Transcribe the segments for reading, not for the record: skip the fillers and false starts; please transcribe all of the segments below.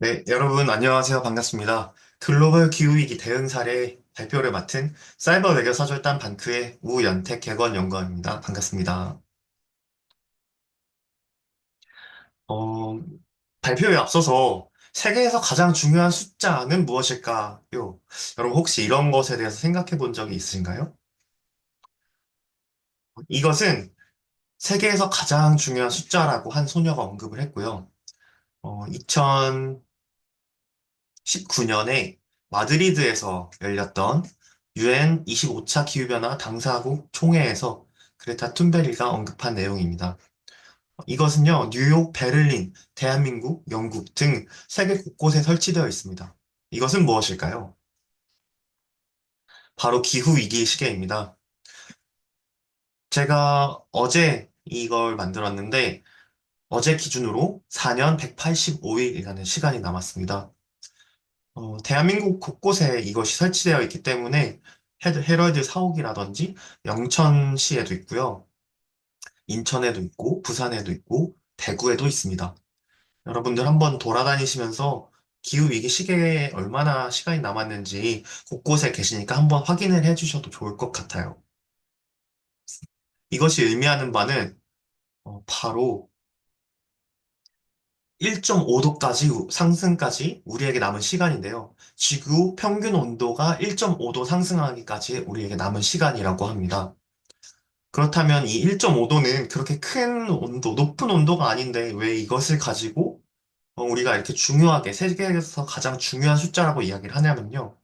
네, 여러분 안녕하세요. 반갑습니다. 글로벌 기후위기 대응 사례 발표를 맡은 사이버 외교 사절단 반크의 우연택 객원 연구원입니다. 반갑습니다. 어, 발표에 앞서서 세계에서 가장 중요한 숫자는 무엇일까요? 여러분 혹시 이런 것에 대해서 생각해 본 적이 있으신가요? 이것은 세계에서 가장 중요한 숫자라고 한 소녀가 언급을 했고요. 2019년에 마드리드에서 열렸던 UN 25차 기후변화 당사국 총회에서 그레타 툰베리가 언급한 내용입니다. 이것은요, 뉴욕, 베를린, 대한민국, 영국 등 세계 곳곳에 설치되어 있습니다. 이것은 무엇일까요? 바로 기후위기 시계입니다. 제가 어제 이걸 만들었는데, 어제 기준으로 4년 185일이라는 시간이 남았습니다. 대한민국 곳곳에 이것이 설치되어 있기 때문에 헤럴드 사옥이라든지 영천시에도 있고요. 인천에도 있고 부산에도 있고 대구에도 있습니다. 여러분들 한번 돌아다니시면서 기후위기 시계에 얼마나 시간이 남았는지 곳곳에 계시니까 한번 확인을 해주셔도 좋을 것 같아요. 이것이 의미하는 바는 바로 1.5도까지 상승까지 우리에게 남은 시간인데요. 지구 평균 온도가 1.5도 상승하기까지 우리에게 남은 시간이라고 합니다. 그렇다면 이 1.5도는 그렇게 큰 온도, 높은 온도가 아닌데 왜 이것을 가지고 우리가 이렇게 중요하게 세계에서 가장 중요한 숫자라고 이야기를 하냐면요.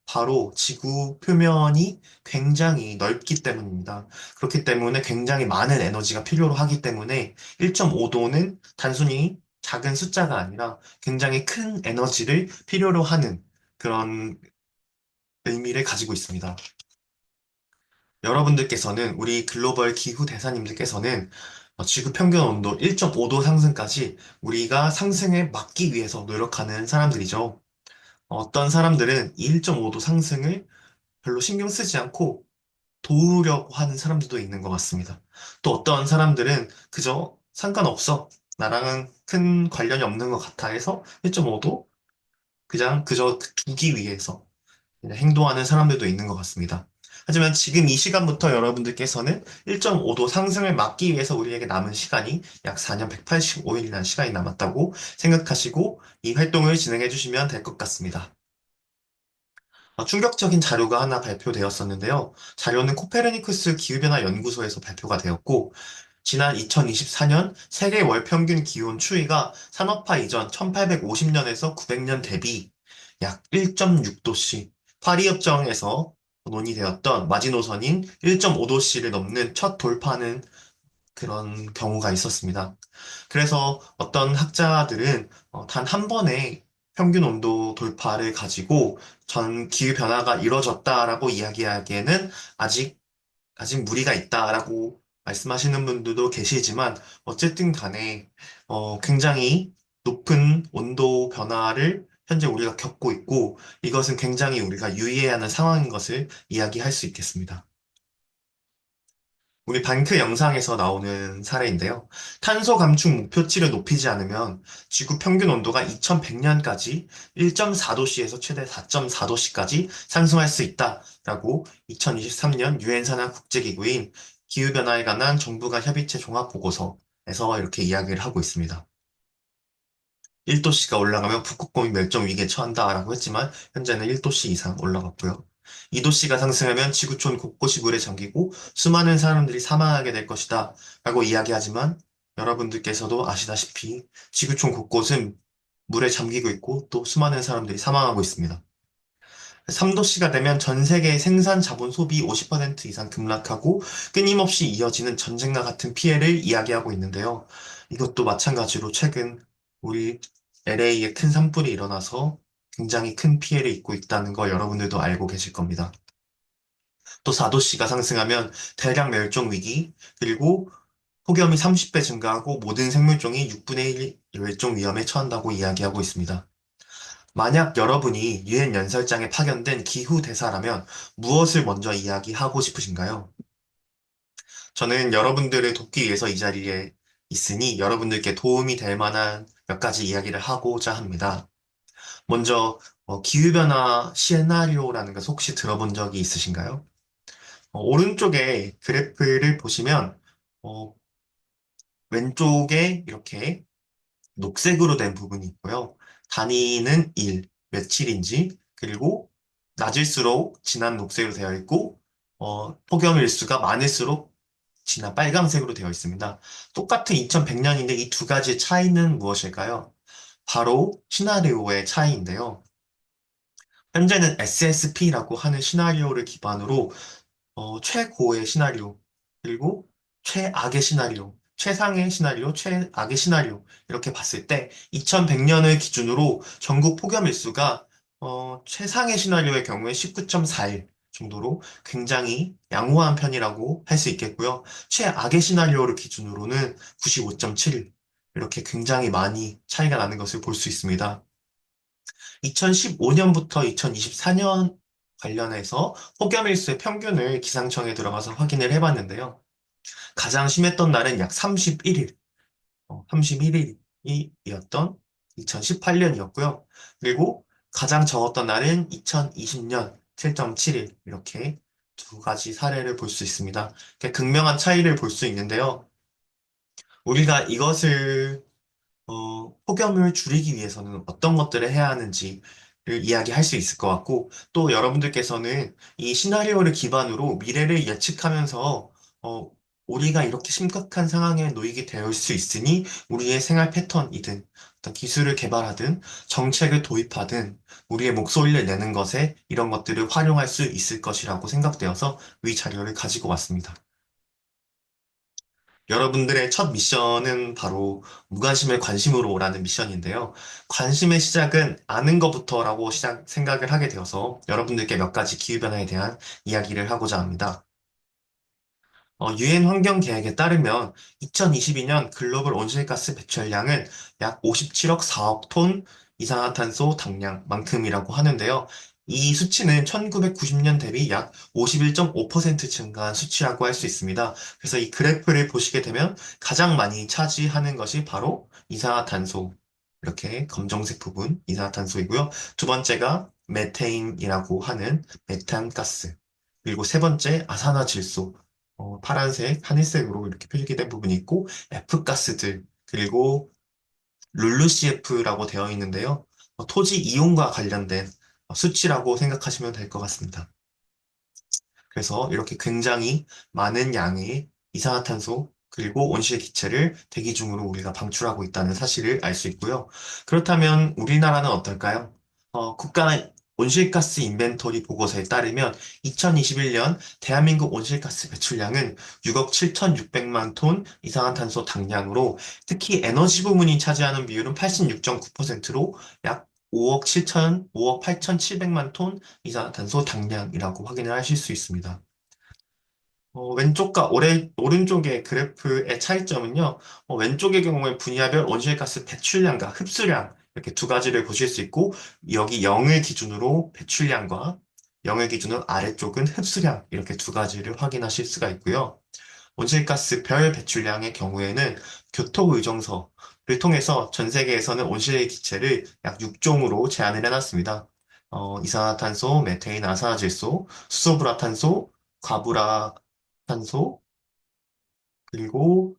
바로 지구 표면이 굉장히 넓기 때문입니다. 그렇기 때문에 굉장히 많은 에너지가 필요로 하기 때문에 1.5도는 단순히 작은 숫자가 아니라 굉장히 큰 에너지를 필요로 하는 그런 의미를 가지고 있습니다. 여러분들께서는 우리 글로벌 기후 대사님들께서는 지구 평균 온도 1.5도 상승까지 우리가 상승에 막기 위해서 노력하는 사람들이죠. 어떤 사람들은 이 1.5도 상승을 별로 신경 쓰지 않고 도우려고 하는 사람들도 있는 것 같습니다. 또 어떤 사람들은 그저 상관없어. 나랑은 큰 관련이 없는 것 같아 해서 1.5도 그저 두기 위해서 그냥 행동하는 사람들도 있는 것 같습니다. 하지만 지금 이 시간부터 여러분들께서는 1.5도 상승을 막기 위해서 우리에게 남은 시간이 약 4년 185일이라는 시간이 남았다고 생각하시고 이 활동을 진행해 주시면 될 것 같습니다. 충격적인 자료가 하나 발표되었었는데요. 자료는 코페르니쿠스 기후변화 연구소에서 발표가 되었고, 지난 2024년 세계 월 평균 기온 추이가 산업화 이전 1850년에서 900년 대비 약 1.6도씨, 파리협정에서 논의되었던 마지노선인 1.5도씨를 넘는 첫 돌파는 그런 경우가 있었습니다. 그래서 어떤 학자들은 단 한 번의 평균 온도 돌파를 가지고 전 기후 변화가 이루어졌다라고 이야기하기에는 아직 무리가 있다라고 말씀하시는 분들도 계시지만 어쨌든 간에 굉장히 높은 온도 변화를 현재 우리가 겪고 있고 이것은 굉장히 우리가 유의해야 하는 상황인 것을 이야기할 수 있겠습니다. 우리 방크 영상에서 나오는 사례인데요. 탄소 감축 목표치를 높이지 않으면 지구 평균 온도가 2100년까지 1.4도씨에서 최대 4.4도씨까지 상승할 수 있다라고 2023년 유엔 산하 국제기구인 기후변화에 관한 정부 간 협의체 종합보고서에서 이렇게 이야기를 하고 있습니다. 1도씨가 올라가면 북극곰이 멸종 위기에 처한다라고 했지만 현재는 1도씨 이상 올라갔고요. 2도씨가 상승하면 지구촌 곳곳이 물에 잠기고 수많은 사람들이 사망하게 될 것이다 라고 이야기하지만 여러분들께서도 아시다시피 지구촌 곳곳은 물에 잠기고 있고 또 수많은 사람들이 사망하고 있습니다. 3도씨가 되면 전 세계의 생산 자본 소비 50% 이상 급락하고 끊임없이 이어지는 전쟁과 같은 피해를 이야기하고 있는데요. 이것도 마찬가지로 최근 우리 LA에 큰 산불이 일어나서 굉장히 큰 피해를 입고 있다는 거 여러분들도 알고 계실 겁니다. 또 4도씨가 상승하면 대량 멸종 위기, 그리고 폭염이 30배 증가하고 모든 생물종이 6분의 1 멸종 위험에 처한다고 이야기하고 있습니다. 만약 여러분이 유엔 연설장에 파견된 기후 대사라면 무엇을 먼저 이야기하고 싶으신가요? 저는 여러분들을 돕기 위해서 이 자리에 있으니 여러분들께 도움이 될 만한 몇 가지 이야기를 하고자 합니다. 먼저 기후변화 시나리오라는 것을 혹시 들어본 적이 있으신가요? 오른쪽에 그래프를 보시면 어, 왼쪽에 이렇게 녹색으로 된 부분이 있고요. 단위는 일, 며칠인지, 그리고 낮을수록 진한 녹색으로 되어 있고, 폭염 일수가 많을수록 진한 빨강색으로 되어 있습니다. 똑같은 2100년인데 이 두 가지의 차이는 무엇일까요? 바로 시나리오의 차이인데요. 현재는 SSP라고 하는 시나리오를 기반으로 최고의 시나리오, 그리고 최악의 시나리오, 최상의 시나리오, 최악의 시나리오, 이렇게 봤을 때 2100년을 기준으로 전국 폭염 일수가 최상의 시나리오의 경우에 19.4일 정도로 굉장히 양호한 편이라고 할 수 있겠고요. 최악의 시나리오를 기준으로는 95.7일, 이렇게 굉장히 많이 차이가 나는 것을 볼 수 있습니다. 2015년부터 2024년 관련해서 폭염일수의 평균을 기상청에 들어가서 확인을 해봤는데요. 가장 심했던 날은 약 31일, 31일이었던 2018년이었고요. 그리고 가장 적었던 날은 2020년 7.7일, 이렇게 두 가지 사례를 볼 수 있습니다. 극명한 차이를 볼 수 있는데요. 우리가 이것을 폭염을 줄이기 위해서는 어떤 것들을 해야 하는지를 이야기할 수 있을 것 같고, 또 여러분들께서는 이 시나리오를 기반으로 미래를 예측하면서, 우리가 이렇게 심각한 상황에 놓이게 될 수 있으니, 우리의 생활 패턴이든, 어떤 기술을 개발하든, 정책을 도입하든, 우리의 목소리를 내는 것에 이런 것들을 활용할 수 있을 것이라고 생각되어서 위 자료를 가지고 왔습니다. 여러분들의 첫 미션은 바로 무관심을 관심으로라는 미션인데요. 관심의 시작은 아는 것부터라고 생각을 하게 되어서 여러분들께 몇 가지 기후변화에 대한 이야기를 하고자 합니다. 유엔 환경 계획에 따르면 2022년 글로벌 온실가스 배출량은 약 57억 4억 톤 이산화탄소 당량만큼이라고 하는데요. 이 수치는 1990년 대비 약 51.5% 증가한 수치라고 할 수 있습니다. 그래서 이 그래프를 보시게 되면 가장 많이 차지하는 것이 바로 이산화탄소, 이렇게 검정색 부분 이산화탄소이고요. 두 번째가 메테인이라고 하는 메탄가스, 그리고 세 번째 아산화질소, 파란색, 하늘색으로 이렇게 표기된 부분이 있고, F가스들, 그리고 룰루CF라고 되어 있는데요. 토지 이용과 관련된 수치라고 생각하시면 될 것 같습니다. 그래서 이렇게 굉장히 많은 양의 이산화탄소, 그리고 온실기체를 대기 중으로 우리가 방출하고 있다는 사실을 알 수 있고요. 그렇다면 우리나라는 어떨까요? 국가 온실가스 인벤토리 보고서에 따르면 2021년 대한민국 온실가스 배출량은 6억 7,600만 톤 이산화탄소 당량으로 특히 에너지 부문이 차지하는 비율은 86.9%로 약 5억 8,700만 톤 이산화탄소 당량이라고 확인을 하실 수 있습니다. 왼쪽과 오른쪽의 그래프의 차이점은요, 왼쪽의 경우에 분야별 온실가스 배출량과 흡수량, 이렇게 두 가지를 보실 수 있고, 여기 0을 기준으로 배출량과 0을 기준으로 아래쪽은 흡수량, 이렇게 두 가지를 확인하실 수가 있고요. 온실가스 별 배출량의 경우에는 교토의정서를 통해서 전 세계에서는 온실 기체를 약 6종으로 제한을 해놨습니다. 이산화탄소, 메테인, 아산화질소, 수소불화탄소, 과불화탄소, 그리고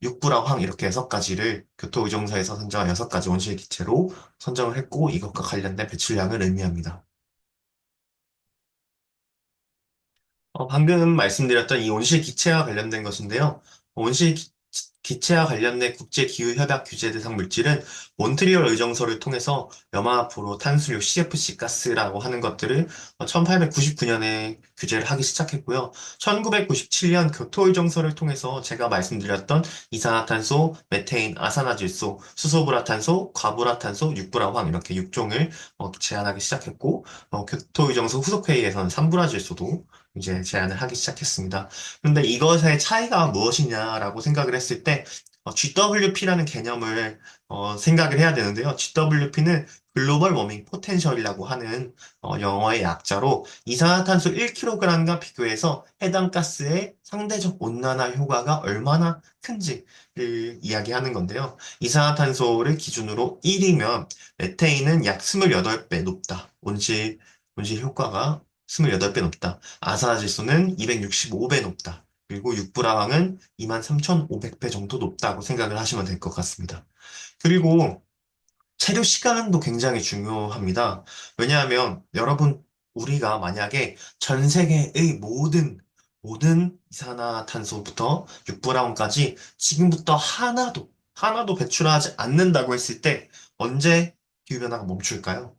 육부랑 황 이렇게 6가지를 교토의정서에서 선정한 6가지 온실 기체로 선정을 했고 이것과 관련된 배출량을 의미합니다. 방금 말씀드렸던 이 온실 기체와 관련된 것인데요. 온실 기체와 관련된 국제기후협약 규제 대상 물질은 몬트리올 의정서를 통해서 염화포로 탄수류 CFC 가스라고 하는 것들을 1899년에 규제를 하기 시작했고요. 1997년 교토 의정서를 통해서 제가 말씀드렸던 이산화탄소, 메테인, 아산화질소, 수소불화탄소, 과불화탄소, 육불화황 이렇게 6종을 제한하기 시작했고 교토 의정서 후속회의에서는 산불화질소도 이제 제안을 하기 시작했습니다. 그런데 이것의 차이가 무엇이냐라고 생각을 했을 때, GWP라는 개념을 생각을 해야 되는데요. GWP는 글로벌 워밍 포텐셜이라고 하는 영어의 약자로 이산화탄소 1kg과 비교해서 해당 가스의 상대적 온난화 효과가 얼마나 큰지를 이야기하는 건데요. 이산화탄소를 기준으로 1이면 메테인은 약 28배 높다. 온실 효과가 28배 높다. 아산화질소는 265배 높다. 그리고 육부라왕은 23,500배 정도 높다고 생각을 하시면 될 것 같습니다. 그리고 체류 시간도 굉장히 중요합니다. 왜냐하면 여러분, 우리가 만약에 전 세계의 모든 이산화탄소부터 육부라운까지 지금부터 하나도 배출하지 않는다고 했을 때 언제 기후변화가 멈출까요?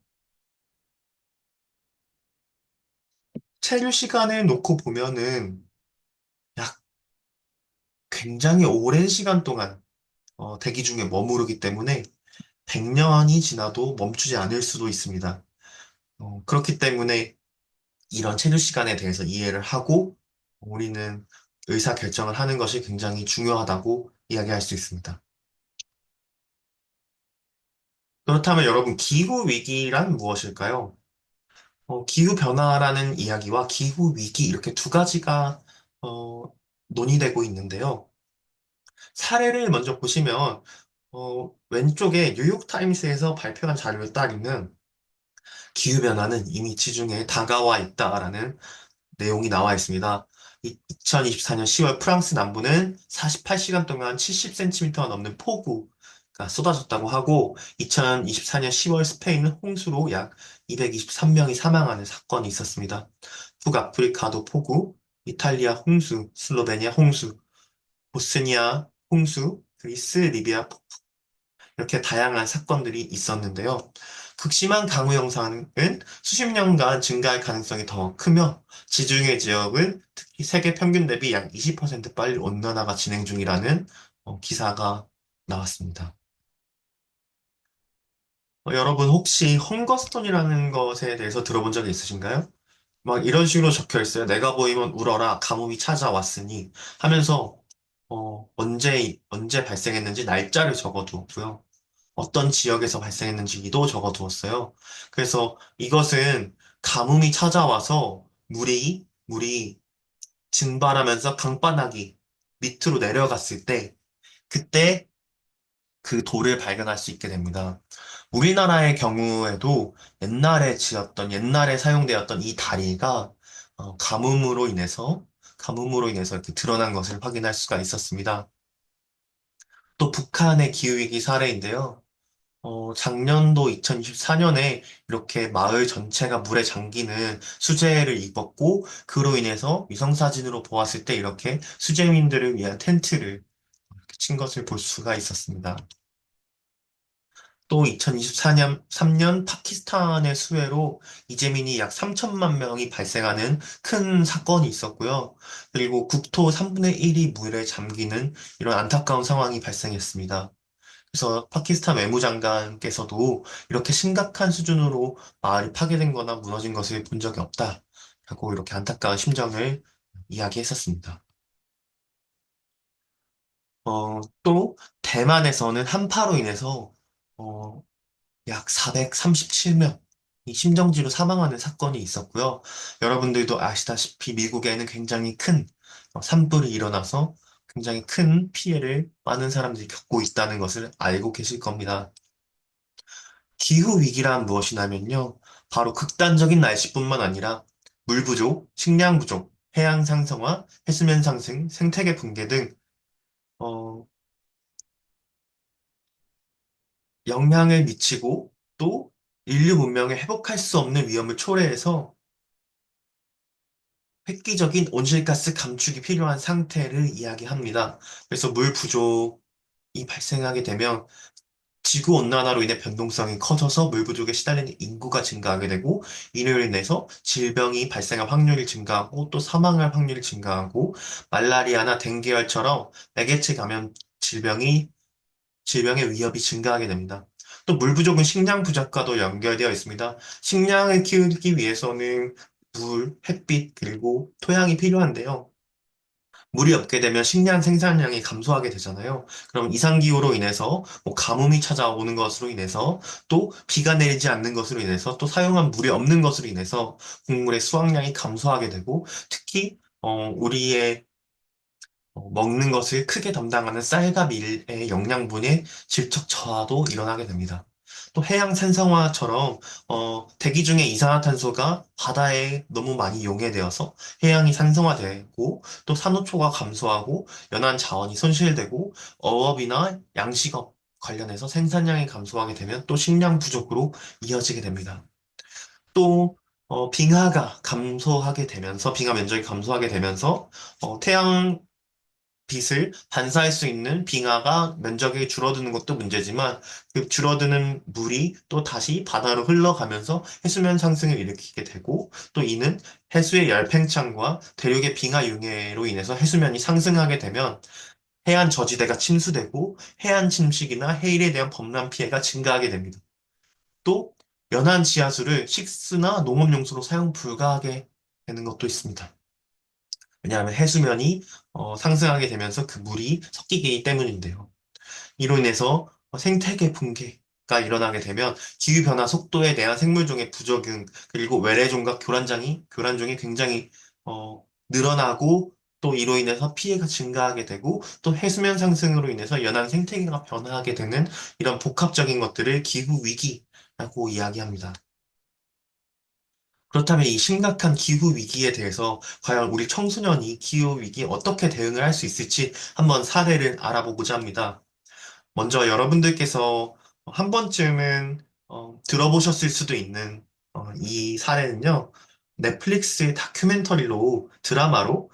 체류 시간을 놓고 보면은 약 굉장히 오랜 시간 동안 대기 중에 머무르기 때문에 100년이 지나도 멈추지 않을 수도 있습니다. 그렇기 때문에 이런 체류 시간에 대해서 이해를 하고 우리는 의사 결정을 하는 것이 굉장히 중요하다고 이야기할 수 있습니다. 그렇다면 여러분, 기후 위기란 무엇일까요? 기후 변화라는 이야기와 기후 위기 이렇게 두 가지가 논의되고 있는데요. 사례를 먼저 보시면 왼쪽에 뉴욕타임스에서 발표한 자료에 따르면 기후변화는 이미 지중해에 다가와 있다라는 내용이 나와 있습니다. 2024년 10월 프랑스 남부는 48시간 동안 70cm가 넘는 폭우가 쏟아졌다고 하고 2024년 10월 스페인은 홍수로 약 223명이 사망하는 사건이 있었습니다. 북아프리카도 폭우, 이탈리아 홍수, 슬로베니아 홍수, 보스니아 홍수, 그리스, 리비아 이렇게 다양한 사건들이 있었는데요. 극심한 강우 영상은 수십 년간 증가할 가능성이 더 크며 지중해 지역은 특히 세계 평균 대비 약 20% 빨리 온난화가 진행 중이라는 기사가 나왔습니다. 여러분 혹시 헝거스톤이라는 것에 대해서 들어본 적이 있으신가요? 막 이런 식으로 적혀 있어요. 내가 보이면 울어라. 가뭄이 찾아왔으니 하면서 언제 발생했는지 날짜를 적어두었고요. 어떤 지역에서 발생했는지도 적어두었어요. 그래서 이것은 가뭄이 찾아와서 물이 증발하면서 강바닥이 밑으로 내려갔을 때 그때 그 돌을 발견할 수 있게 됩니다. 우리나라의 경우에도 옛날에 사용되었던 이 다리가 가뭄으로 인해서 이렇게 드러난 것을 확인할 수가 있었습니다. 또 북한의 기후위기 사례인데요. 작년도 2024년에 이렇게 마을 전체가 물에 잠기는 수재를 입었고, 그로 인해서 위성사진으로 보았을 때 이렇게 수재민들을 위한 텐트를 이렇게 친 것을 볼 수가 있었습니다. 또 2024년 3년 파키스탄의 수해로 이재민이 약 3천만 명이 발생하는 큰 사건이 있었고요. 그리고 국토 3분의 1이 물에 잠기는 이런 안타까운 상황이 발생했습니다. 그래서 파키스탄 외무장관께서도 이렇게 심각한 수준으로 마을이 파괴된 거나 무너진 것을 본 적이 없다라고 이렇게 안타까운 심정을 이야기했었습니다. 또 대만에서는 한파로 인해서 어, 약 437명이 심정지로 사망하는 사건이 있었고요. 여러분들도 아시다시피 미국에는 굉장히 큰 산불이 일어나서 굉장히 큰 피해를 많은 사람들이 겪고 있다는 것을 알고 계실 겁니다. 기후 위기란 무엇이냐면요. 바로 극단적인 날씨뿐만 아니라 물 부족, 식량 부족, 해양 상승화, 해수면 상승, 생태계 붕괴 등 어, 영향을 미치고 또 인류 문명을 회복할 수 없는 위험을 초래해서 획기적인 온실가스 감축이 필요한 상태를 이야기합니다. 그래서 물 부족이 발생하게 되면 지구 온난화로 인해 변동성이 커져서 물 부족에 시달리는 인구가 증가하게 되고 이로 인해서 질병이 발생할 확률이 증가하고 또 사망할 확률이 증가하고 말라리아나 댕기열처럼 매개체 감염 질병의 위협이 증가하게 됩니다. 또 물 부족은 식량 부족과도 연결되어 있습니다. 식량을 키우기 위해서는 물, 햇빛, 그리고 토양이 필요한데요. 물이 없게 되면 식량 생산량이 감소하게 되잖아요. 그럼 이상기후로 인해서 뭐 가뭄이 찾아오는 것으로 인해서 또 비가 내리지 않는 것으로 인해서 또 사용한 물이 없는 것으로 인해서 곡물의 수확량이 감소하게 되고 특히 우리의 먹는 것을 크게 담당하는 쌀과 밀의 영양분의 질적 저하도 일어나게 됩니다. 또 해양 산성화처럼 대기 중에 이산화탄소가 바다에 너무 많이 용해되어서 해양이 산성화되고 또 산호초가 감소하고 연안 자원이 손실되고 어업이나 양식업 관련해서 생산량이 감소하게 되면 또 식량 부족으로 이어지게 됩니다. 또 빙하가 감소하게 되면서 빙하 면적이 감소하게 되면서 태양 빛을 반사할 수 있는 빙하가 면적이 줄어드는 것도 문제지만 그 줄어드는 물이 또 다시 바다로 흘러가면서 해수면 상승을 일으키게 되고 또 이는 해수의 열팽창과 대륙의 빙하 융해로 인해서 해수면이 상승하게 되면 해안 저지대가 침수되고 해안 침식이나 해일에 대한 범람 피해가 증가하게 됩니다. 또 연안 지하수를 식수나 농업용수로 사용 불가하게 되는 것도 있습니다. 왜냐하면 해수면이 상승하게 되면서 그 물이 섞이기 때문인데요. 이로 인해서 생태계 붕괴가 일어나게 되면 기후변화 속도에 대한 생물종의 부적응, 그리고 외래종과 교란종이 굉장히 늘어나고 또 이로 인해서 피해가 증가하게 되고 또 해수면 상승으로 인해서 연안 생태계가 변화하게 되는 이런 복합적인 것들을 기후 위기라고 이야기합니다. 그렇다면 이 심각한 기후 위기에 대해서 과연 우리 청소년이 기후 위기에 어떻게 대응을 할 수 있을지 한번 사례를 알아보고자 합니다. 먼저 여러분들께서 한 번쯤은 들어보셨을 수도 있는 이 사례는요. 넷플릭스의 다큐멘터리로 드라마로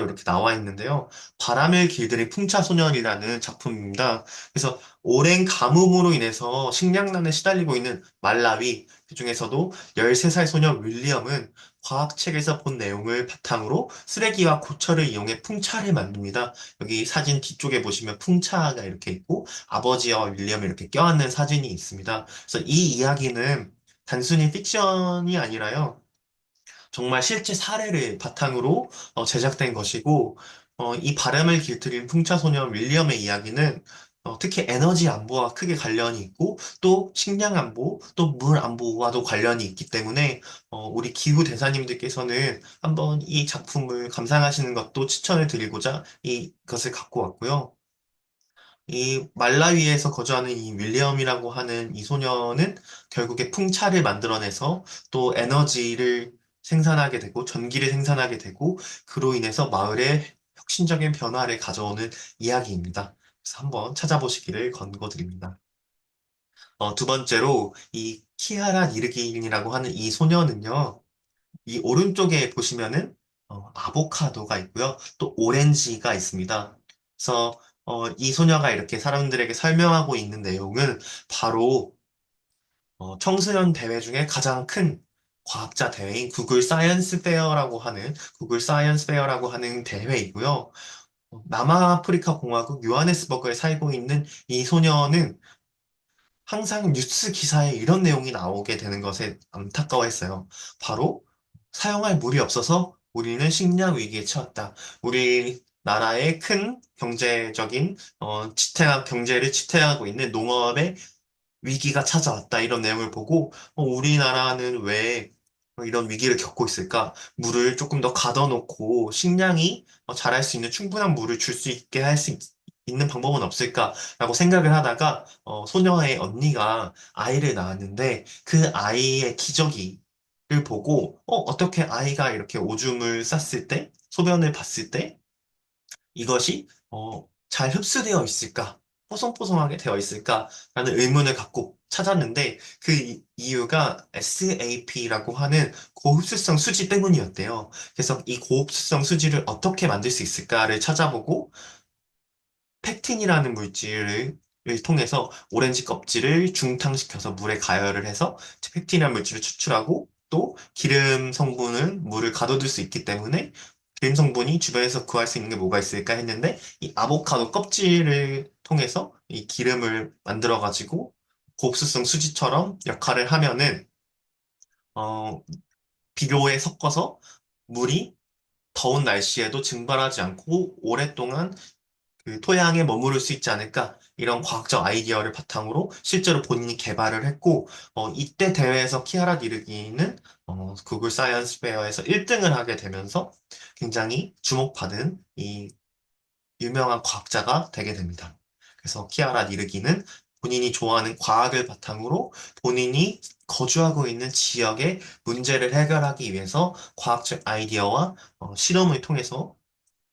이렇게 나와 있는데요. 바람을 길들인 풍차소년이라는 작품입니다. 그래서 오랜 가뭄으로 인해서 식량난에 시달리고 있는 말라위, 그중에서도 13살 소녀 윌리엄은 과학책에서 본 내용을 바탕으로 쓰레기와 고철을 이용해 풍차를 만듭니다. 여기 사진 뒤쪽에 보시면 풍차가 이렇게 있고 아버지와 윌리엄이 이렇게 껴안는 사진이 있습니다. 그래서 이 이야기는 단순히 픽션이 아니라요. 정말 실제 사례를 바탕으로 제작된 것이고, 이 바람을 길들인 풍차소년 윌리엄의 이야기는 특히 에너지 안보와 크게 관련이 있고, 또 식량 안보, 또 물 안보와도 관련이 있기 때문에, 우리 기후 대사님들께서는 한번 이 작품을 감상하시는 것도 추천을 드리고자 이것을 갖고 왔고요. 이 말라위에서 거주하는 이 윌리엄이라고 하는 이 소녀는 결국에 풍차를 만들어내서 또 에너지를 생산하게 되고 전기를 생산하게 되고 그로 인해서 마을에 혁신적인 변화를 가져오는 이야기입니다. 그래서 한번 찾아보시기를 권고드립니다. 두 번째로 이 키아라 니르긴이라고 하는 이 소녀는요. 이 오른쪽에 보시면은 아보카도가 있고요. 또 오렌지가 있습니다. 그래서 이 소녀가 이렇게 사람들에게 설명하고 있는 내용은 바로 청소년 대회 중에 가장 큰 과학자 대회인 구글 사이언스 페어라고 하는 대회이고요. 남아프리카 공화국 요하네스버그에 살고 있는 이 소녀는 항상 뉴스 기사에 이런 내용이 나오게 되는 것에 안타까워했어요. 바로 사용할 물이 없어서 우리는 식량 위기에 처했다. 우리 나라의 큰 경제적인 경제를 지탱하고 있는 농업의 위기가 찾아왔다. 이런 내용을 보고 우리나라는 왜 이런 위기를 겪고 있을까? 물을 조금 더 가둬놓고 식량이 자랄 수 있는 충분한 물을 줄 수 있게 할 수 있는 방법은 없을까라고 생각을 하다가 소녀의 언니가 아이를 낳았는데 그 아이의 기저귀를 보고 어떻게 아이가 이렇게 오줌을 쌌을 때 소변을 봤을 때 이것이 잘 흡수되어 있을까? 뽀송뽀송하게 되어 있을까라는 의문을 갖고 찾았는데 그 이유가 SAP라고 하는 고흡수성 수지 때문이었대요. 그래서 이 고흡수성 수지를 어떻게 만들 수 있을까를 찾아보고 팩틴이라는 물질을 통해서 오렌지 껍질을 중탕시켜서 물에 가열을 해서 팩틴이라는 물질을 추출하고 또 기름 성분은 물을 가둬둘 수 있기 때문에 기름 성분이 주변에서 구할 수 있는 게 뭐가 있을까 했는데 이 아보카도 껍질을 통해서 이 기름을 만들어 가지고 고흡수성 수지처럼 역할을 하면은 어, 비료에 섞어서 물이 더운 날씨에도 증발하지 않고 오랫동안 그 토양에 머무를 수 있지 않을까 이런 과학적 아이디어를 바탕으로 실제로 본인이 개발을 했고 이때 대회에서 키아라 니르기는 구글 사이언스 페어에서 1등을 하게 되면서 굉장히 주목받은 이 유명한 과학자가 되게 됩니다. 그래서 키아라 니르기는 본인이 좋아하는 과학을 바탕으로 본인이 거주하고 있는 지역의 문제를 해결하기 위해서 과학적 아이디어와 실험을 통해서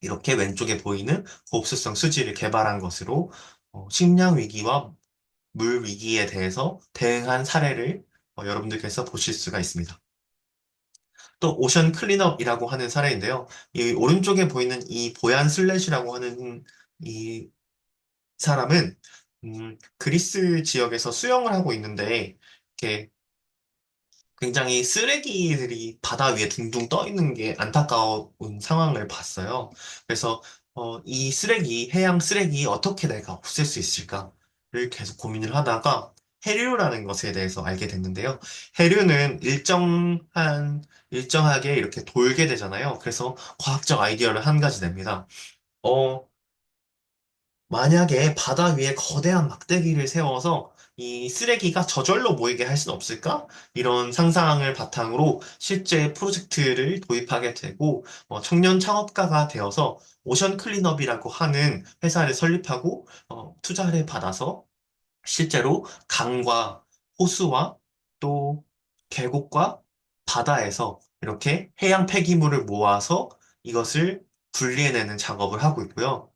이렇게 왼쪽에 보이는 고흡수성 수지를 개발한 것으로 식량 위기와 물 위기에 대해서 대응한 사례를 여러분들께서 보실 수가 있습니다. 또 오션 클린업이라고 하는 사례인데요. 이 오른쪽에 보이는 이 보얀 슬랫이라고 하는 이 사람은 그리스 지역에서 수영을 하고 있는데 이렇게 굉장히 쓰레기들이 바다 위에 둥둥 떠 있는 게 안타까운 상황을 봤어요. 그래서 이 쓰레기, 해양 쓰레기 어떻게 내가 없앨 수 있을까를 계속 고민을 하다가 해류라는 것에 대해서 알게 됐는데요. 해류는 일정하게 이렇게 돌게 되잖아요. 그래서 과학적 아이디어를 한 가지 냅니다. 어, 만약에 바다 위에 거대한 막대기를 세워서 이 쓰레기가 저절로 모이게 할 수는 없을까? 이런 상상을 바탕으로 실제 프로젝트를 도입하게 되고 청년 창업가가 되어서 오션 클린업이라고 하는 회사를 설립하고 투자를 받아서 실제로 강과 호수와 또 계곡과 바다에서 이렇게 해양 폐기물을 모아서 이것을 분리해내는 작업을 하고 있고요.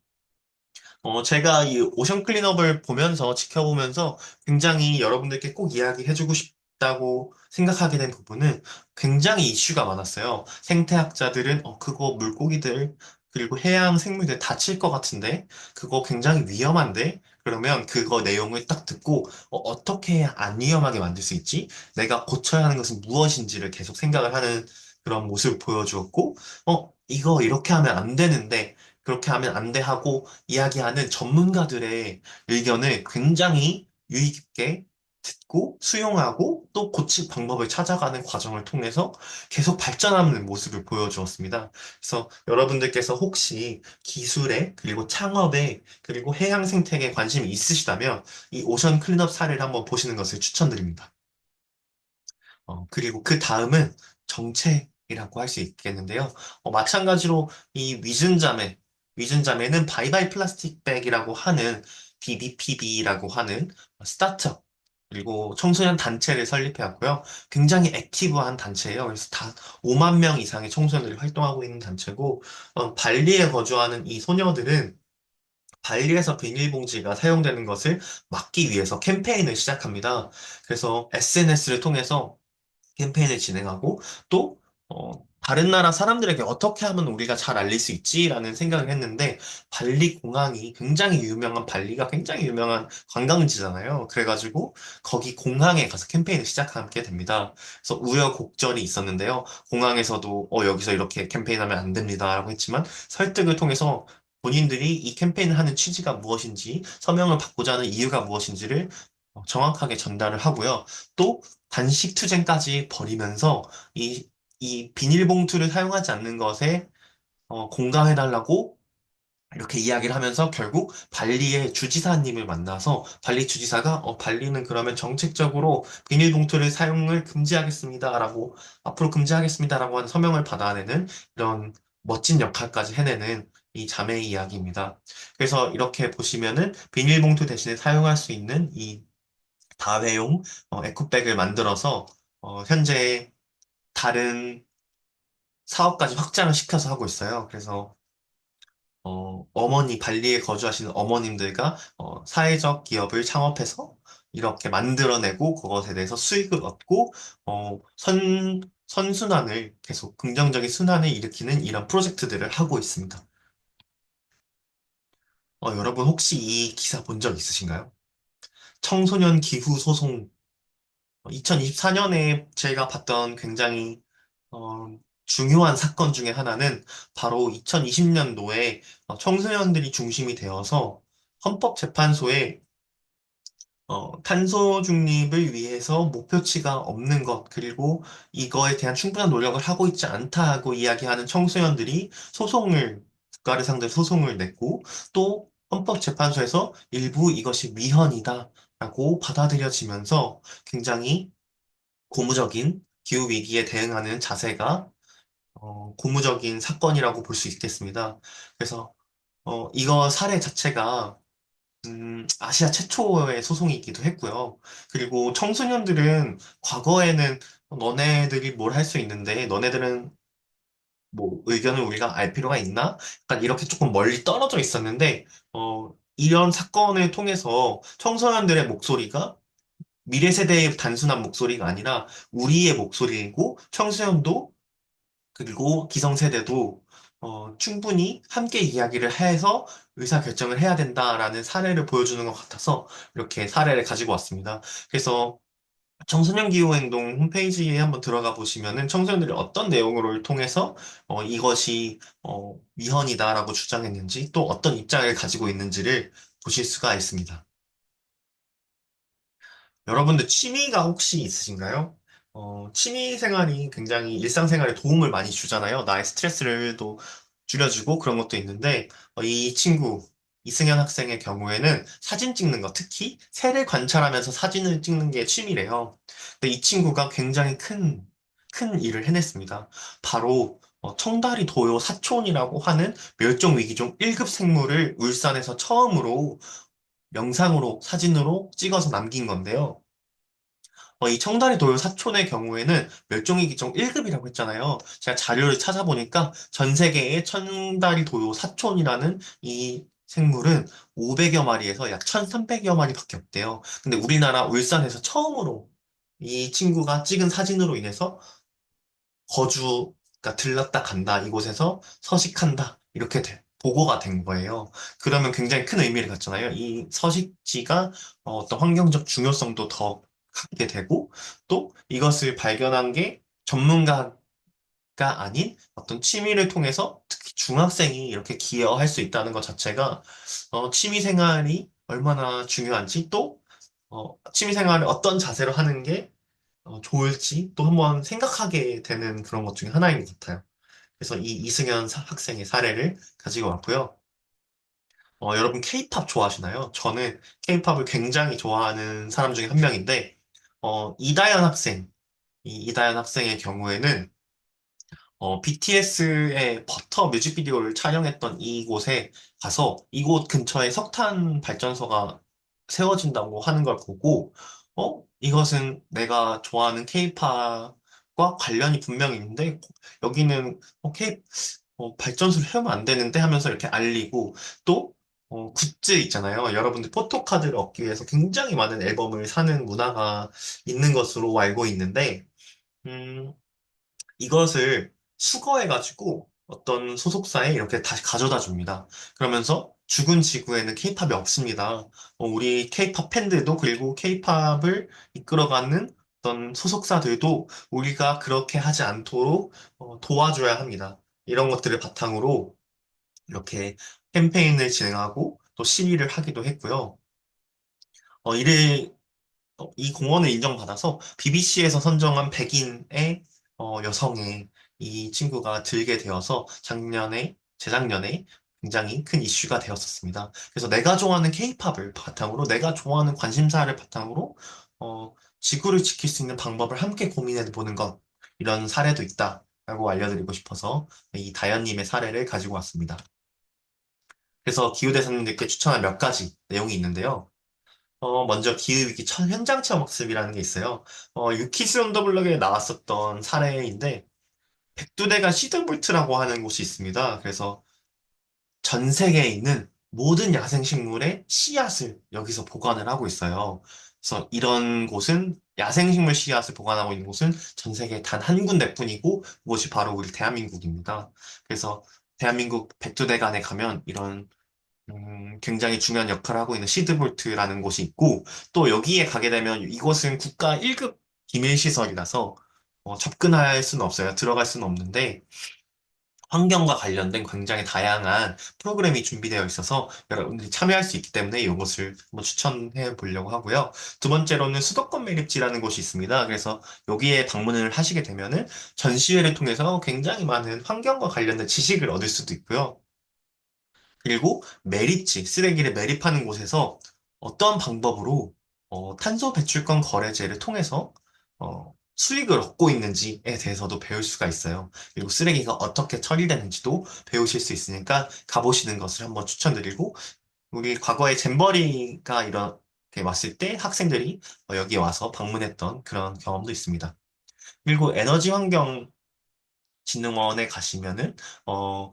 제가 이 오션 클린업을 보면서, 지켜보면서 굉장히 여러분들께 꼭 이야기해주고 싶다고 생각하게 된 부분은 굉장히 이슈가 많았어요. 생태학자들은, 그거 물고기들, 그리고 해양 생물들 다칠 것 같은데, 그거 굉장히 위험한데? 그러면 그거 내용을 딱 듣고, 떻게 해야 안 위험하게 만들 수 있지? 내가 고쳐야 하는 것은 무엇인지를 계속 생각을 하는 그런 모습을 보여주었고, 이거 이렇게 하면 안 되는데, 그렇게 하면 안 돼 하고 이야기하는 전문가들의 의견을 굉장히 유의 깊게 듣고 수용하고 또 고칠 방법을 찾아가는 과정을 통해서 계속 발전하는 모습을 보여주었습니다. 그래서 여러분들께서 혹시 기술에 그리고 창업에 그리고 해양 생태계에 관심이 있으시다면 이 오션 클린업 사례를 한번 보시는 것을 추천드립니다. 그리고 그 다음은 정책이라고 할 수 있겠는데요. 마찬가지로 이 위즌자매는 바이바이 플라스틱 백이라고 하는 BBPB라고 하는 스타트업, 그리고 청소년 단체를 설립해왔고요. 굉장히 액티브한 단체예요. 그래서 다 5만 명 이상의 청소년들이 활동하고 있는 단체고, 발리에 거주하는 이 소녀들은 발리에서 비닐봉지가 사용되는 것을 막기 위해서 캠페인을 시작합니다. 그래서 SNS를 통해서 캠페인을 진행하고 또 다른 나라 사람들에게 어떻게 하면 우리가 잘 알릴 수 있지라는 생각을 했는데 발리 공항이 굉장히 유명한 발리가 굉장히 유명한 관광지잖아요. 그래가지고 거기 공항에 가서 캠페인을 시작하게 됩니다. 그래서 우여곡절이 있었는데요. 공항에서도 여기서 이렇게 캠페인하면 안 됩니다라고 했지만 설득을 통해서 본인들이 이 캠페인을 하는 취지가 무엇인지 서명을 받고자 하는 이유가 무엇인지를 정확하게 전달을 하고요. 또 단식 투쟁까지 벌이면서 이 비닐봉투를 사용하지 않는 것에 공감해달라고 이렇게 이야기를 하면서 결국 발리의 주지사님을 만나서 발리 주지사가 발리는 그러면 정책적으로 비닐봉투를 사용을 금지하겠습니다라고 앞으로 금지하겠습니다라고 하는 서명을 받아내는 이런 멋진 역할까지 해내는 이 자매의 이야기입니다. 그래서 이렇게 보시면은 비닐봉투 대신에 사용할 수 있는 이 다회용 에코백을 만들어서 현재 다른 사업까지 확장을 시켜서 하고 있어요. 그래서 발리에 거주하시는 어머님들과 사회적 기업을 창업해서 이렇게 만들어내고 그것에 대해서 수익을 얻고 선순환을 계속 긍정적인 순환을 일으키는 이런 프로젝트들을 하고 있습니다. 여러분 혹시 이 기사 본 적 있으신가요? 청소년 기후 소송 2024년에 제가 봤던 굉장히 어, 중요한 사건 중에 하나는 바로 2020년도에 청소년들이 중심이 되어서 헌법재판소에 탄소 중립을 위해서 목표치가 없는 것, 그리고 이거에 대한 충분한 노력을 하고 있지 않다고 이야기하는 청소년들이 국가를 상대로 소송을 냈고, 또 헌법재판소에서 일부 이것이 위헌이다라고 받아들여지면서 굉장히 고무적인 기후위기에 대응하는 자세가 고무적인 사건이라고 볼 수 있겠습니다. 그래서 이거 사례 자체가 아시아 최초의 소송이기도 했고요. 그리고 청소년들은 과거에는 너네들이 뭘 할 수 있는데 너네들은 뭐 의견을 우리가 알 필요가 있나? 약간 이렇게 조금 멀리 떨어져 있었는데 이런 사건을 통해서 청소년들의 목소리가 미래 세대의 단순한 목소리가 아니라 우리의 목소리이고 청소년도 그리고 기성세대도 충분히 함께 이야기를 해서 의사결정을 해야 된다라는 사례를 보여주는 것 같아서 이렇게 사례를 가지고 왔습니다. 그래서 청소년 기후행동 홈페이지에 한번 들어가 보시면은 청소년들이 어떤 내용을 통해서 이것이 위헌이다라고 주장했는지 또 어떤 입장을 가지고 있는지를 보실 수가 있습니다. 여러분들 취미가 혹시 있으신가요? 취미 생활이 굉장히 일상생활에 도움을 많이 주잖아요. 나의 스트레스를 또 줄여주고 그런 것도 있는데, 이 친구, 이승현 학생의 경우에는 사진 찍는 거, 특히 새를 관찰하면서 사진을 찍는 게 취미래요. 근데 이 친구가 굉장히 큰 일을 해냈습니다. 바로 청다리 도요 사촌이라고 하는 멸종위기종 1급 생물을 울산에서 처음으로 영상으로, 사진으로 찍어서 남긴 건데요. 이 청다리 도요 사촌의 경우에는 멸종위 기종 1급이라고 했잖아요. 제가 자료를 찾아보니까 전 세계의 청다리 도요 사촌이라는 이 생물은 500여 마리에서 약 1300여 마리밖에 없대요. 근데 우리나라 울산에서 처음으로 이 친구가 찍은 사진으로 인해서 그러니까 들렀다 간다, 이곳에서 서식한다, 이렇게 보고가 된 거예요. 그러면 굉장히 큰 의미를 갖잖아요. 이 서식지가 어떤 환경적 중요성도 더 갖게 되고, 또 이것을 발견한 게 전문가가 아닌 어떤 취미를 통해서 특히 중학생이 이렇게 기여할 수 있다는 것 자체가 취미 생활이 얼마나 중요한지 또 취미 생활을 어떤 자세로 하는 게 좋을지 또 한번 생각하게 되는 그런 것 중에 하나인 것 같아요. 그래서 이 이승현 학생의 사례를 가지고 왔고요. 여러분 케이팝 좋아하시나요? 저는 케이팝을 굉장히 좋아하는 사람 중에 한 명인데, 이다현 학생의 경우에는 BTS의 버터 뮤직비디오를 촬영했던 이곳에 가서 이곳 근처에 석탄 발전소가 세워진다고 하는 걸 보고, 이것은 내가 좋아하는 케이팝과 관련이 분명히 있는데, 여기는 발전소를 해오면 안 되는데 하면서 이렇게 알리고, 또, 굿즈 있잖아요. 여러분들 포토카드를 얻기 위해서 굉장히 많은 앨범을 사는 문화가 있는 것으로 알고 있는데, 음, 이것을 수거해가지고 어떤 소속사에 이렇게 다시 가져다 줍니다. 그러면서 죽은 지구에는 케이팝이 없습니다. 우리 케이팝 팬들도 그리고 케이팝을 이끌어가는 어떤 소속사들도 우리가 그렇게 하지 않도록 도와줘야 합니다. 이런 것들을 바탕으로 이렇게 캠페인을 진행하고 또 시위를 하기도 했고요. 이를 이 공헌을 인정받아서 BBC에서 선정한 백인의 여성의 이 친구가 들게 되어서 재작년에 굉장히 큰 이슈가 되었었습니다. 그래서 내가 좋아하는 케이팝을 바탕으로, 내가 좋아하는 관심사를 바탕으로, 지구를 지킬 수 있는 방법을 함께 고민해 보는 것, 이런 사례도 있다라고 알려드리고 싶어서 이 다현님의 사례를 가지고 왔습니다. 그래서 기후대사님들께 추천한 몇 가지 내용이 있는데요. 먼저 기후위기 현장 체험 학습이라는 게 있어요. 유키스 언더블럭에 나왔었던 사례인데, 백두대간 시드볼트라고 하는 곳이 있습니다. 그래서 전 세계에 있는 모든 야생식물의 씨앗을 여기서 보관을 하고 있어요. 그래서 이런 곳은 야생식물 씨앗을 보관하고 있는 곳은 전 세계에 단 한 군데뿐이고, 그것이 바로 우리 대한민국입니다. 그래서 대한민국 백두대간에 가면 이런 굉장히 중요한 역할을 하고 있는 시드볼트라는 곳이 있고, 또 여기에 가게 되면 이곳은 국가 1급 기밀시설이라서 접근할 수는 없어요. 들어갈 수는 없는데, 환경과 관련된 굉장히 다양한 프로그램이 준비되어 있어서 여러분들이 참여할 수 있기 때문에 이것을 한번 추천해 보려고 하고요. 두 번째로는 수도권 매립지라는 곳이 있습니다. 그래서 여기에 방문을 하시게 되면은 전시회를 통해서 굉장히 많은 환경과 관련된 지식을 얻을 수도 있고요. 그리고 매립지, 쓰레기를 매립하는 곳에서 어떤 방법으로 탄소 배출권 거래제를 통해서 수익을 얻고 있는지에 대해서도 배울 수가 있어요. 그리고 쓰레기가 어떻게 처리되는지도 배우실 수 있으니까 가보시는 것을 한번 추천드리고, 우리 과거에 잼버리가 이렇게 왔을 때 학생들이 여기 와서 방문했던 그런 경험도 있습니다. 그리고 에너지환경진흥원에 가시면은 어,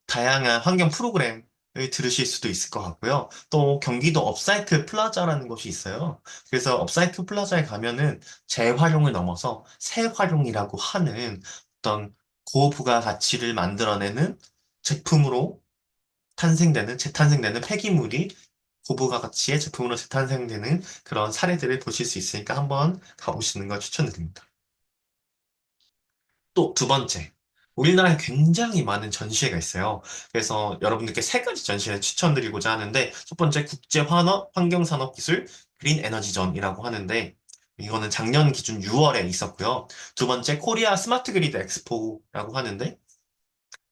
다양한 환경 프로그램을 들으실 수도 있을 것 같고요. 또 경기도 업사이클 플라자라는 곳이 있어요. 그래서 업사이클 플라자에 가면은 재활용을 넘어서 재활용이라고 하는 어떤 고부가 가치를 만들어내는 제품으로 재탄생되는 폐기물이 고부가 가치의 제품으로 재탄생되는 그런 사례들을 보실 수 있으니까 한번 가보시는 걸 추천드립니다. 또 두 번째, 우리나라에 굉장히 많은 전시회가 있어요. 그래서 여러분들께 세 가지 전시회를 추천드리고자 하는데, 첫 번째 국제환경산업기술 그린 에너지전이라고 하는데, 이거는 작년 기준 6월에 있었고요. 두 번째 코리아 스마트 그리드 엑스포라고 하는데,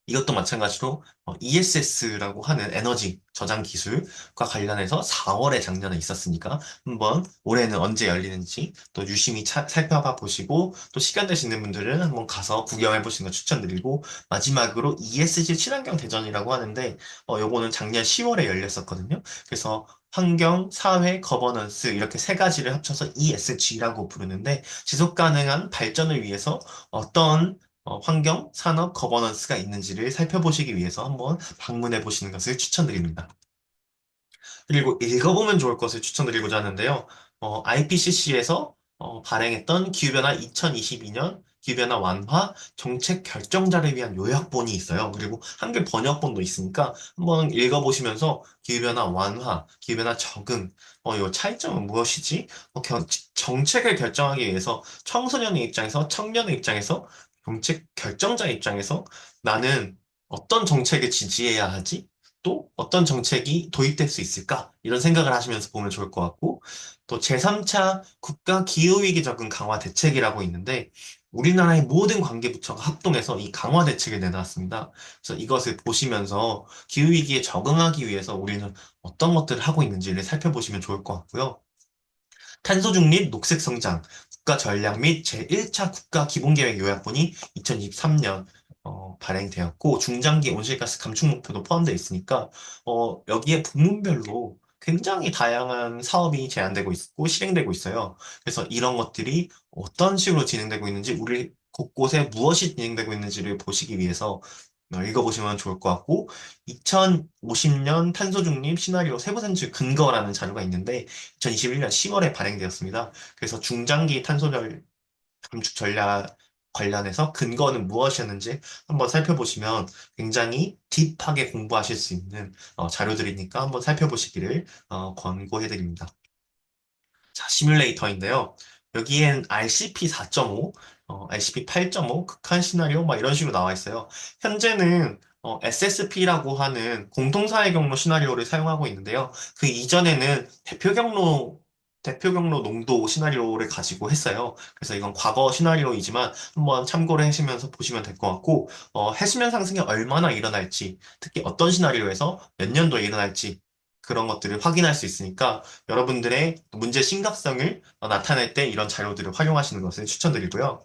이것도 마찬가지로 ESS라고 하는 에너지 저장 기술과 관련해서 4월에 작년에 있었으니까 한번 올해는 언제 열리는지 또 유심히 살펴봐 보시고 또 시간 되시는 분들은 한번 가서 구경해 보시는 거 추천드리고 마지막으로 ESG 친환경 대전이라고 하는데 요거는 작년 10월에 열렸었거든요. 그래서 환경, 사회, 거버넌스 이렇게 세 가지를 합쳐서 ESG라고 부르는데 지속 가능한 발전을 위해서 어떤 환경, 산업, 거버넌스가 있는지를 살펴보시기 위해서 한번 방문해 보시는 것을 추천드립니다. 그리고 읽어보면 좋을 것을 추천드리고자 하는데요. IPCC에서 발행했던 기후변화 2022년 기후변화 완화 정책 결정자를 위한 요약본이 있어요. 그리고 한글 번역본도 있으니까 한번 읽어보시면서 기후변화 완화, 기후변화 적응, 이 차이점은 무엇이지? 정책을 결정하기 위해서 청소년의 입장에서, 청년의 입장에서, 정책 결정자의 입장에서 나는 어떤 정책을 지지해야 하지? 또 어떤 정책이 도입될 수 있을까? 이런 생각을 하시면서 보면 좋을 것 같고, 또 제3차 국가 기후위기 적응 강화 대책이라고 있는데, 우리나라의 모든 관계부처가 합동해서 이 강화 대책을 내놨습니다. 그래서 이것을 보시면서 기후위기에 적응하기 위해서 우리는 어떤 것들을 하고 있는지를 살펴보시면 좋을 것 같고요. 탄소 중립, 녹색 성장, 국가 전략 및 제1차 국가 기본계획 요약본이 2023년 발행되었고 중장기 온실가스 감축 목표도 포함되어 있으니까 여기에 부문별로 굉장히 다양한 사업이 제안되고 있고 실행되고 있어요. 그래서 이런 것들이 어떤 식으로 진행되고 있는지 우리 곳곳에 무엇이 진행되고 있는지를 보시기 위해서 읽어보시면 좋을 것 같고 2050년 탄소 중립 시나리오 세부 산출 근거라는 자료가 있는데 2021년 10월에 발행되었습니다. 그래서 중장기 감축 전략 관련해서 근거는 무엇이었는지 한번 살펴보시면 굉장히 딥하게 공부하실 수 있는 자료들이니까 한번 살펴보시기를 권고해드립니다. 자, 시뮬레이터인데요. 여기엔 RCP 4.5, RCP 8.5, 극한 시나리오 막 이런 식으로 나와 있어요. 현재는 SSP라고 하는 공통사회 경로 시나리오를 사용하고 있는데요. 그 이전에는 대표 경로 농도 시나리오를 가지고 했어요. 그래서 이건 과거 시나리오이지만 한번 참고를 하시면서 보시면 될 것 같고, 해수면 상승이 얼마나 일어날지, 특히 어떤 시나리오에서 몇 년도에 일어날지, 그런 것들을 확인할 수 있으니까 여러분들의 문제 심각성을 나타낼 때 이런 자료들을 활용하시는 것을 추천드리고요.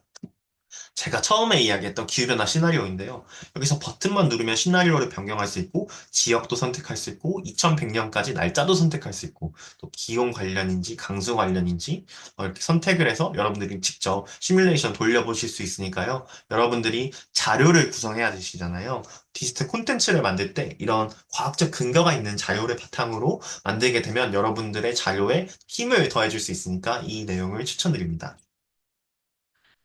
제가 처음에 이야기했던 기후변화 시나리오인데요. 여기서 버튼만 누르면 시나리오를 변경할 수 있고, 지역도 선택할 수 있고, 2100년까지 날짜도 선택할 수 있고, 또 기온 관련인지 강수 관련인지 이렇게 선택을 해서 여러분들이 직접 시뮬레이션 돌려보실 수 있으니까요. 여러분들이 자료를 구성해야 되시잖아요. 디지털 콘텐츠를 만들 때 이런 과학적 근거가 있는 자료를 바탕으로 만들게 되면 여러분들의 자료에 힘을 더해줄 수 있으니까 이 내용을 추천드립니다.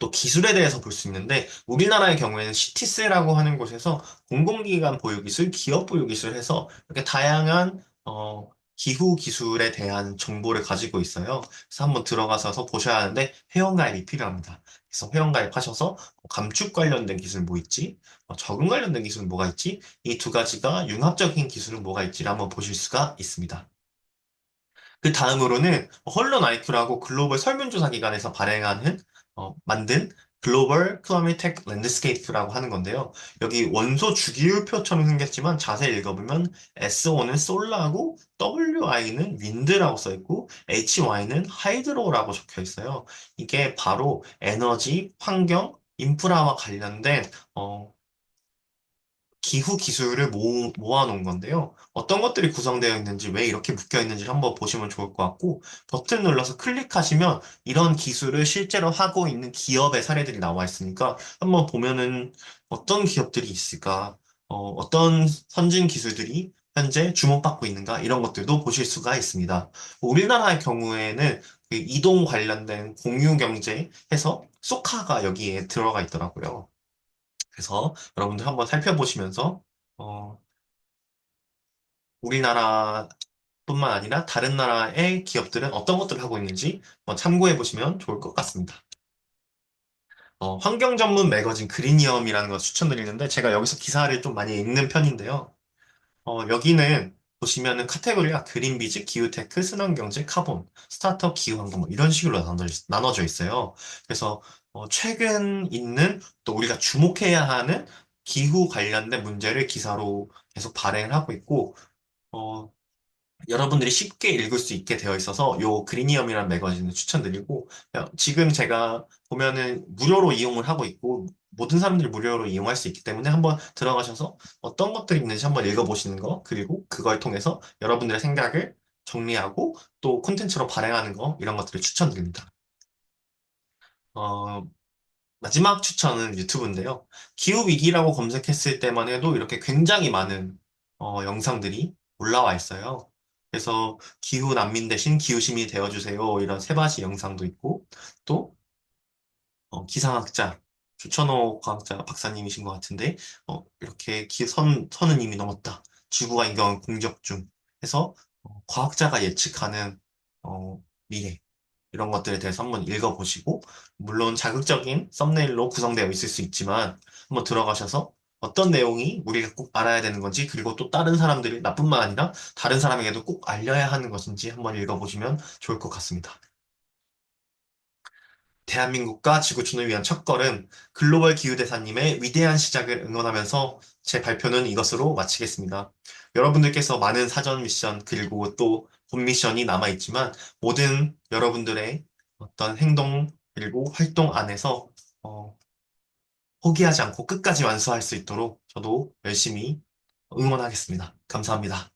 또 기술에 대해서 볼 수 있는데 우리나라의 경우에는 CTS라고 하는 곳에서 공공기관 보유기술, 기업 보유기술 해서 이렇게 다양한 기후 기술에 대한 정보를 가지고 있어요. 그래서 한번 들어가서 보셔야 하는데 회원가입이 필요합니다. 그래서 회원가입하셔서 감축 관련된 기술 뭐 있지? 적응 관련된 기술은 뭐가 있지? 이 두 가지가 융합적인 기술은 뭐가 있지를 한번 보실 수가 있습니다. 그 다음으로는 헐런 IQ라고 글로벌 설문조사 기관에서 발행하는 만든 글로벌 클라이매틱 랜드스케이프라고 하는 건데요. 여기 원소 주기율표처럼 생겼지만 자세히 읽어보면 SO는 솔라고 WI는 윈드라고 써 있고 HY는 하이드로라고 적혀 있어요. 이게 바로 에너지, 환경, 인프라와 관련된 기후 기술을 모아놓은 건데요. 어떤 것들이 구성되어 있는지, 왜 이렇게 묶여 있는지 한번 보시면 좋을 것 같고, 버튼 눌러서 클릭하시면 이런 기술을 실제로 하고 있는 기업의 사례들이 나와 있으니까 한번 보면은 어떤 기업들이 있을까, 어떤 선진 기술들이 현재 주목받고 있는가, 이런 것들도 보실 수가 있습니다. 우리나라의 경우에는 그 이동 관련된 공유 경제 해서 소카가 여기에 들어가 있더라고요. 그래서 여러분들 한번 살펴보시면서 어, 우리나라뿐만 아니라 다른 나라의 기업들은 어떤 것들을 하고 있는지 한번 참고해 보시면 좋을 것 같습니다. 환경 전문 매거진 그리니엄이라는 거 추천드리는데 제가 여기서 기사를 좀 많이 읽는 편인데요. 여기는 보시면은 카테고리가 그린비즈, 기후테크, 순환경제, 카본, 스타트업, 기후환경 뭐 이런 식으로 나눠져 있어요. 그래서 최근 있는 또 우리가 주목해야 하는 기후 관련된 문제를 기사로 계속 발행을 하고 있고 어, 여러분들이 쉽게 읽을 수 있게 되어 있어서 요 그리니엄이라는 매거진을 추천드리고 지금 제가 보면은 무료로 이용을 하고 있고 모든 사람들이 무료로 이용할 수 있기 때문에 한번 들어가셔서 어떤 것들이 있는지 한번 읽어보시는 거 그리고 그걸 통해서 여러분들의 생각을 정리하고 또 콘텐츠로 발행하는 거 이런 것들을 추천드립니다. 어, 마지막 추천은 유튜브인데요. 기후위기라고 검색했을 때만 해도 이렇게 굉장히 많은 영상들이 올라와 있어요. 그래서 기후 난민 대신 기후시민이 되어주세요. 이런 세바시 영상도 있고, 또 기상학자, 주천호 과학자 박사님이신 것 같은데, 이렇게 선은 이미 넘었다. 지구가 인간 공격 중 해서 과학자가 예측하는 미래, 이런 것들에 대해서 한번 읽어보시고, 물론 자극적인 썸네일로 구성되어 있을 수 있지만, 한번 들어가셔서 어떤 내용이 우리가 꼭 알아야 되는 건지, 그리고 또 다른 사람들이, 나뿐만 아니라 다른 사람에게도 꼭 알려야 하는 것인지 한번 읽어보시면 좋을 것 같습니다. 대한민국과 지구촌을 위한 첫걸음, 글로벌 기후대사님의 위대한 시작을 응원하면서 제 발표는 이것으로 마치겠습니다. 여러분들께서 많은 사전 미션, 그리고 또 본 미션이 남아있지만, 모든 여러분들의 어떤 행동, 그리고 활동 안에서, 어, 포기하지 않고 끝까지 완수할 수 있도록 저도 열심히 응원하겠습니다. 감사합니다.